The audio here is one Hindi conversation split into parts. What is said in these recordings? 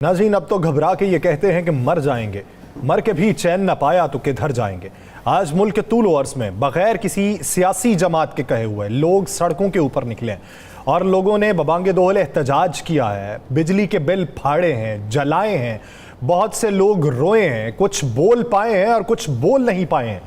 नाज़रीन, अब तो घबरा के ये कहते हैं कि मर जाएंगे, मर के भी चैन न पाया तो किधर जाएंगे। आज मुल्क के तूल वर्स में बगैर किसी सियासी जमात के कहे हुए लोग सड़कों के ऊपर निकले और लोगों ने बबांगे दोहले एहतजाज किया है, बिजली के बिल फाड़े हैं, जलाए हैं, बहुत से लोग रोए हैं, कुछ बोल पाए हैं और कुछ बोल नहीं पाए हैं।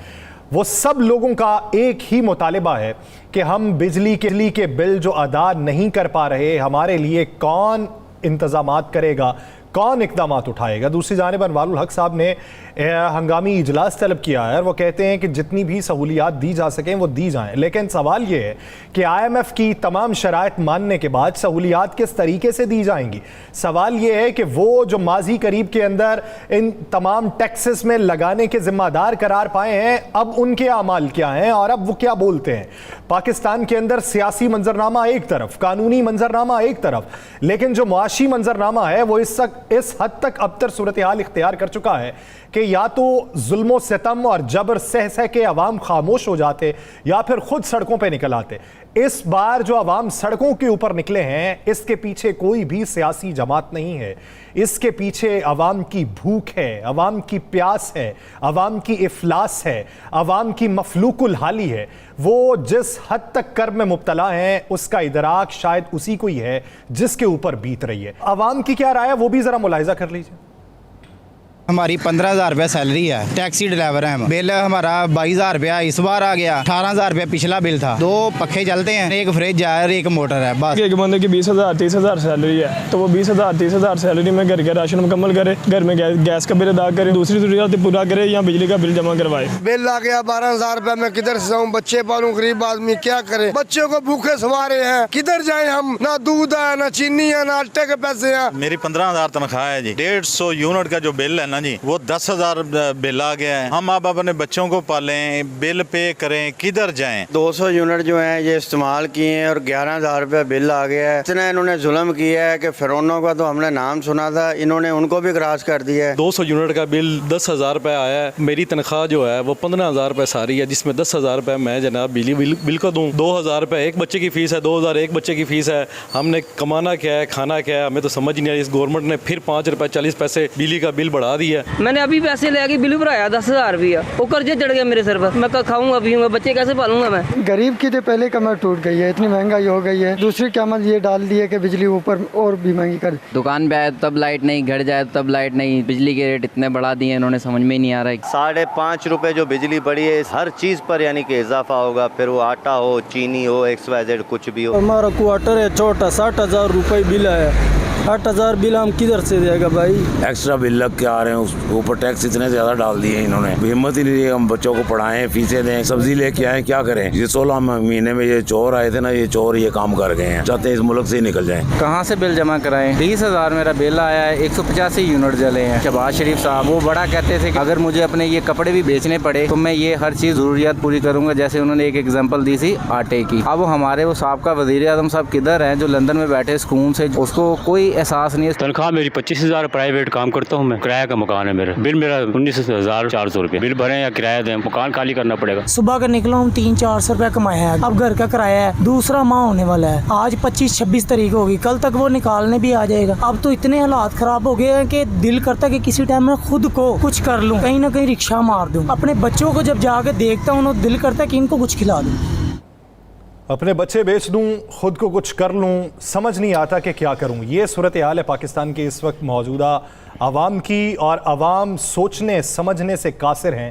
वो सब लोगों का एक ही मुतालिबा है कि हम बिजली के बिल जो अदा नहीं कर पा रहे, हमारे लिए कौन इंतजामात करेगा, कौन इकदामात उठाएगा। दूसरी जानिब अनवारुल हक साहब ने हंगामी इजलास तलब किया है और वो कहते हैं कि जितनी भी सहूलियात दी जा सकें वो दी जाएं, लेकिन सवाल ये है कि IMF की तमाम शराइत मानने के बाद सहूलियात किस तरीके से दी जाएंगी। सवाल ये है कि वो जो माजी करीब के अंदर इन तमाम टैक्सेस में लगाने के जिम्मेदार करार पाए हैं, अब उनके अमाल क्या हैं और अब वो क्या बोलते हैं। पाकिस्तान के अंदर सियासी मंजरनामा एक तरफ, कानूनी मंजरनामा एक तरफ, लेकिन जो मुआशी मंजरनामा है वो इस हद तक अबतर सूरत हाल इख्तियार कर चुका है कि या तो जुल्म सितम और जबर सह सह के अवाम खामोश हो जाते या फिर खुद सड़कों पे निकल आते। इस बार जो अवाम सड़कों के ऊपर निकले हैं, इसके पीछे कोई भी सियासी जमात नहीं है, इसके पीछे अवाम की भूख है, अवाम की प्यास है, अवाम की इफलास है, अवाम की मफलूकुल हाली है। वो जिस हद तक कर्ब में मुब्तला हैं उसका इदराक शायद उसी को ही है जिसके ऊपर बीत रही है। अवाम की क्या राय है वो भी जरा मुलाहिजा कर लीजिए। हमारी 15,000 रुपया सैलरी है, टैक्सी ड्राइवर है हम। बिल हमारा 22,000 रुपया इस बार आ गया, 18,000 रुपया पिछला बिल था। 2 पखे चलते हैं, एक फ्रिज है और एक मोटर है बस। एक बंदे की 20,000 30,000 सैलरी है तो वो 20,000 30,000 सैलरी में घर के राशन मुकम्मल करे, घर में गैस का बिल अदा करे, दूसरी जरूरियात पूरा करे या बिजली का बिल जमा करवाए। बिल आ गया 12,000 रुपया, मैं किधर से जाऊँ, बच्चे पालूं, गरीब आदमी क्या करे, बच्चों को भूखे सवारे हैं, किधर जाए हम, ना दूध है, ना चीनी है, ना आटे के पैसे हैं। मेरी 15,000 तनख्वाह है जी, 150 यूनिट का जो बिल है ना जी, वो 10,000 बिल आ गया है। हम अब अपने बच्चों को पालें, बिल पे करें, किधर जाएं। 200 यूनिट जो है ये इस्तेमाल किए हैं और 11,000 रुपया बिल आ गया है। इतना इन्होंने जुल्म किया है कि फिरौनों का तो हमने नाम सुना था, इन्होंने उनको भी क्रॉस कर दिया है। 200 यूनिट का बिल 10,000 रुपया आया है। मेरी तनख्वाह जो है वो 15,000 रुपये सारी है, जिसमें 10,000 रुपये मैं जनाब बिजली बिल को दूँ। 2,000 रुपये एक बच्चे की फीस है, 2,000 एक बच्चे की फीस है। हमने कमाना क्या है, खाना क्या है, हमें तो समझ नहीं आई। इस गवर्नमेंट ने फिर 5 रुपये 40 पैसे बिजली का बिल बढ़ा दिया। मैंने अभी पैसे ले बिल भराया 10,000 रुपया, वो कर्जे चढ़ गया मेरे सर पर। मैं खाऊंगा पीऊंगा, बच्चे कैसे पालूंगा मैं। गरीब की तो पहले कमर टूट गई है, इतनी महंगाई हो गई है। दूसरी कीमत ये डाल दी है कि बिजली ऊपर और भी महंगी कर। दुकान पे आए तब लाइट नहीं, घर जाए तब लाइट नहीं, बिजली के रेट इतने बढ़ा दिए इन्होंने, समझ में ही नहीं आ रहा है। 5.5 रुपए जो बिजली बढ़ी है, हर चीज पर यानी कि इजाफा होगा, फिर वो आटा हो, चीनी हो, XYZ कुछ भी हो। हमारा क्वार्टर है छोटा, 60,000 रुपये बिल है। 8,000 बिल हम किधर से देगा भाई। एक्स्ट्रा बिल लग के आ रहे हैं, उस ऊपर टैक्स इतने ज्यादा डाल दिए इन्होंने। हिम्मत ही नहीं है हम बच्चों को पढ़ाएं, फीसें दें, सब्जी लेके आए, क्या करें। ये 16 महीने में ये चोर आए थे ना, ये चोर ये काम कर गए हैं, चाहते हैं इस मुल्क से ही निकल जाएं। कहाँ से बिल जमा कराएं। 20,000 मेरा बिल आया है, 185 यूनिट जले हैं। शहबाज शरीफ साहब वो बड़ा कहते थे कि अगर मुझे अपने ये कपड़े भी बेचने पड़े तो मैं ये हर चीज जरूरियात पूरी करूंगा। जैसे उन्होंने एक एग्जाम्पल दी थी आटे की। अब हमारे वो साहब वज़ीर आज़म साहब किधर हैं, जो लंदन में बैठे सुकून से, उसको कोई एहसास नहीं है। तनख्वाह मेरी 25,000, प्राइवेट काम करता हूँ मैं, किराया का मकान है मेरा, बिल मेरा 19,400 रुपये। बिल भरें या किराया दें, मकान खाली करना पड़ेगा। सुबह का निकला हूँ, 300-400 रुपया कमाया है, अब घर का किराया है, दूसरा माह होने वाला है। आज 25-26 तारीख होगी, कल तक वो निकालने भी आ जाएगा। अब तो इतने हालात खराब हो गए हैं कि दिल करता है कि किसी टाइम में खुद को कुछ कर लूँ, कहीं ना कहीं रिक्शा मार दूँ। अपने बच्चों को जब जाके देखता हूँ तो दिल करता है कि इनको कुछ खिला दूँ। अपने बच्चे बेच दूं, खुद को कुछ कर लूं, समझ नहीं आता कि क्या करूं। ये सूरत हाल है पाकिस्तान की इस वक्त मौजूदा आवाम की, और आवाम सोचने समझने से कासिर हैं।